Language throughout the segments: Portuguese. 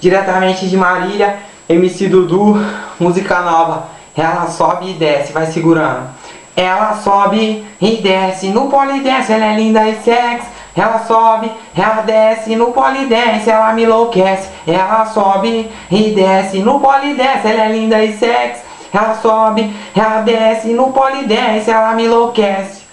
diretamente de Marília, MC Dudu, música nova. Ela sobe e desce, vai segurando. Ela sobe e desce no polidense, ela é linda e sexy. Ela sobe, ela desce no polidense, ela me enlouquece. Ela sobe e desce no polidense, ela é linda e sexy. Ela sobe, ela desce no polidense, ela me enlouquece.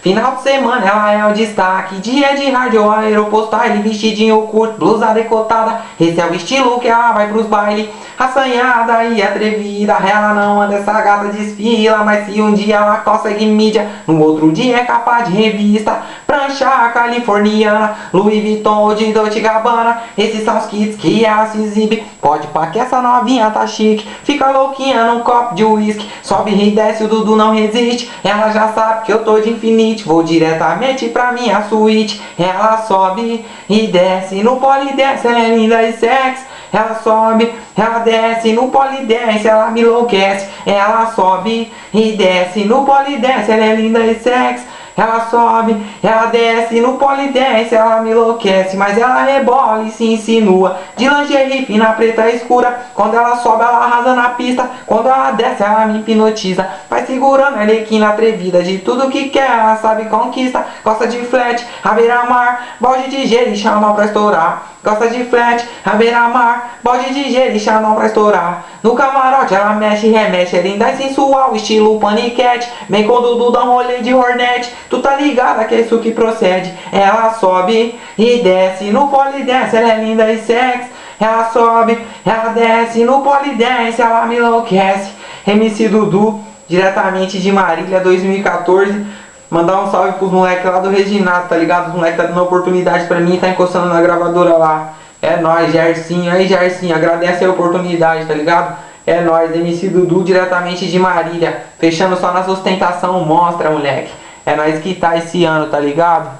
Final de semana ela é o destaque, dia de rádio, aeropostale, vestidinho curto, blusa decotada. Esse é o estilo que ela vai pros bailes. Assanhada e atrevida, ela não anda, essa gata desfila. Mas se um dia ela consegue mídia, no outro dia é capa de revista. Prancha californiana, Louis Vuitton ou de Dolce Gabbana. Esses são os kits que ela se exibe. Pode pá que essa novinha tá chique, fica louquinha num copo de uísque. Sobe e desce, o Dudu não resiste. Ela já sabe que eu tô de infinite, vou diretamente pra minha suíte. Ela sobe e desce no polidense, ela é linda e sexy. Ela sobe, ela desce no polidense, ela me enlouquece. Ela sobe e desce no polidense, ela é linda e sexy. Ela sobe, ela desce no polidense, ela me enlouquece. Mas ela rebola e se insinua, de lingerie fina, preta escura. Quando ela sobe, ela arrasa na pista. Quando ela desce, ela me hipnotiza. Vai segurando, ela é atrevida. De tudo que quer, ela sabe conquista. Gosta de flat, a beira-mar, balde de gelo e chama pra estourar. Gosta de flat, a beira-mar, balde de gelo e chama pra estourar. No camarote ela mexe e remexe, é linda e sensual, estilo paniquete. Vem com o Dudu, dá um rolê de hornet. Tu tá ligada que é isso que procede. Ela sobe e desce no polidense, ela é linda e sexy. Ela sobe, ela desce no polidense, ela me enlouquece. MC Dudu, diretamente de Marília, 2014. Mandar um salve pros moleques lá do Reginato, tá ligado? Os moleques tá dando oportunidade pra mim, tá encostando na gravadora lá. É nóis, Gersinho. Aí, Gersinho, agradece a oportunidade, tá ligado? É nóis, MC Dudu, diretamente de Marília. Fechando só na sustentação, mostra, moleque. É nóis que tá esse ano, tá ligado?